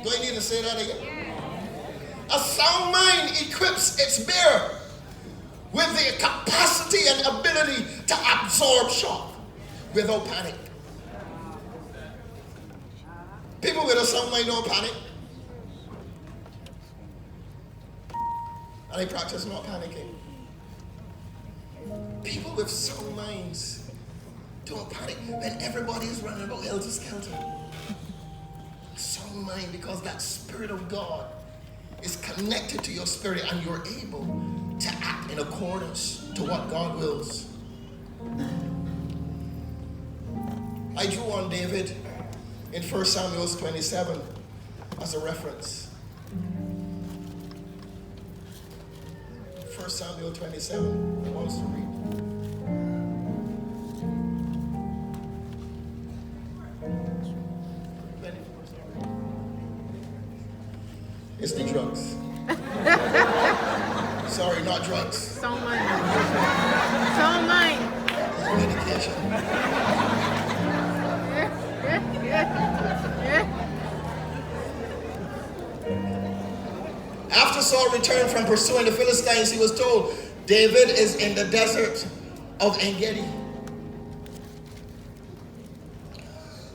Do I need to say that again? A sound mind equips its bearer with the capacity and ability to absorb shock without panic. People with a sound mind don't panic. And they practice not panicking. People with sound minds don't panic when everybody is running about helter-skelter. Sound mind, because that Spirit of God is connected to your spirit and you're able to act in accordance to what God wills. I drew on David in 1 Samuel 27 as a reference. 1 Samuel 27, I want us to read. It's the drugs. Sorry, not drugs. Sound mind. Sound mind. Medication. After Saul returned from pursuing the Philistines, he was told, David is in the desert of En-Gedi.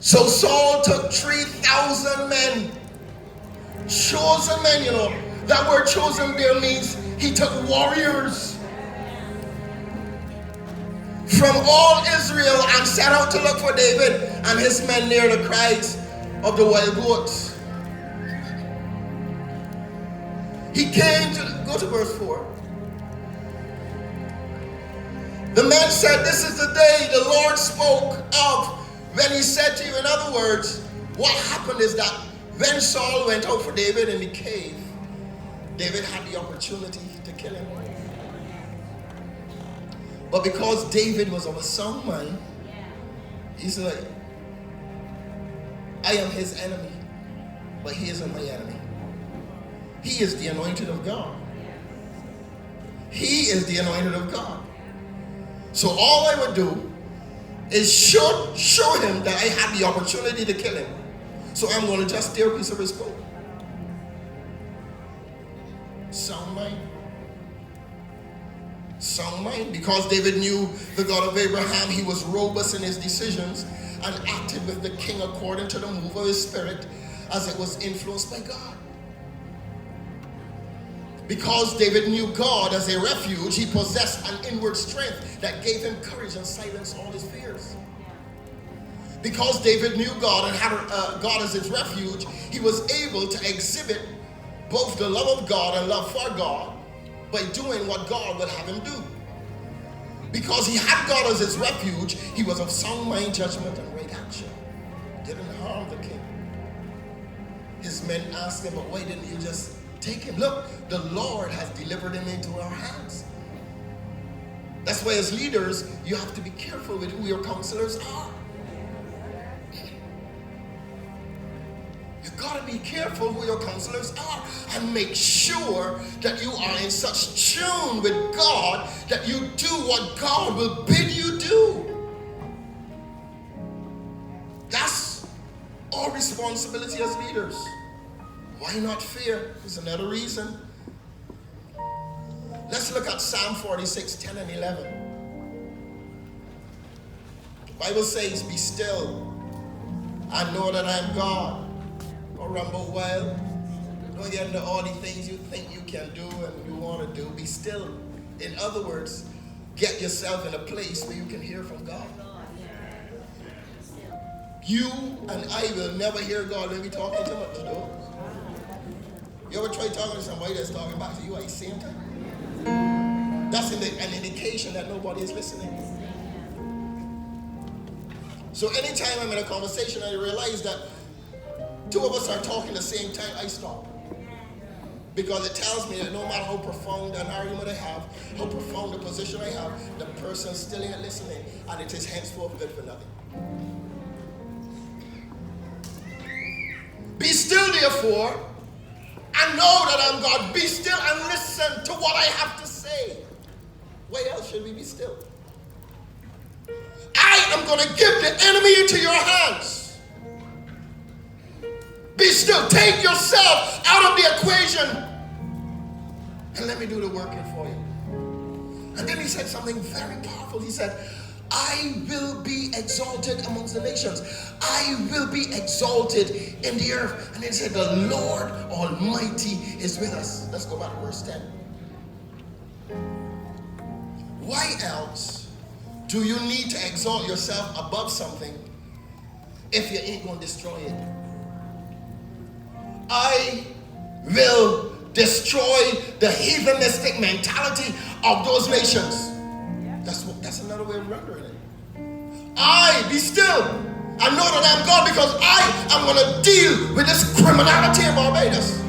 So Saul took 3,000 men. Chosen men, you know. That word chosen there means he took warriors from all Israel and set out to look for David and his men near the crags of the wild goats. He came to, go to verse 4. The man said, this is the day the Lord spoke of when he said to you. In other words, what happened is that when Saul went out for David in the cave, David had the opportunity to kill him. But because David was of a sound mind, he's like, I am his enemy, but he isn't my enemy. He is the anointed of God. He is the anointed of God. So all I would do is show him that I had the opportunity to kill him. So I'm going to just tear a piece of his coat. Sound mind. Sound mind. Because David knew the God of Abraham, he was robust in his decisions and acted with the king according to the move of his spirit as it was influenced by God. Because David knew God as a refuge, he possessed an inward strength that gave him courage and silenced all his fears. Because David knew God and had God as his refuge, he was able to exhibit both the love of God and love for God by doing what God would have him do. Because he had God as his refuge, he was of sound mind, judgment, and right action. Didn't harm the king. His men asked him, but why didn't you just take him? Look, the Lord has delivered him into our hands. That's why as leaders, you have to be careful with who your counselors are. You've got to be careful who your counselors are and make sure that you are in such tune with God that you do what God will bid you do. That's our responsibility as leaders. Why not fear? There's another reason. Let's look at Psalm 46, 10 and 11. The Bible says, be still and know that I am God. Don't rumble wild. Don't get into all the things you think you can do and you want to do. Be still. In other words, get yourself in a place where you can hear from God. You and I will never hear God when we talking too much, though. You ever try talking to somebody that's talking back to you at the same time? That's an indication that nobody is listening. So anytime I'm in a conversation, I realize that two of us are talking at the same time, I stop. Because it tells me that no matter how profound an argument I have, how profound the position I have, the person still ain't listening, and it is henceforth good for nothing. Be still, therefore, and know that I'm God. Be still and listen to what I have to say. Why else should we be still? I am going to give the enemy into your hands. Be still. Take your equation and let me do the working for you. And then he said something very powerful. He said, I will be exalted amongst the nations. I will be exalted in the earth. And then he said, the Lord Almighty is with us. Let's go back to verse 10. Why else do you need to exalt yourself above something if you ain't going to destroy it? I will destroy the heathenistic mentality of those nations. That's another way of rendering it. I, be still, and know that I'm God, because I am going to deal with this criminality in Barbados.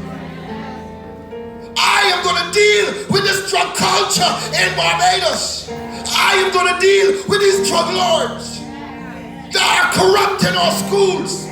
I am going to deal with this drug culture in Barbados. I am going to deal with these drug lords that are corrupting our schools.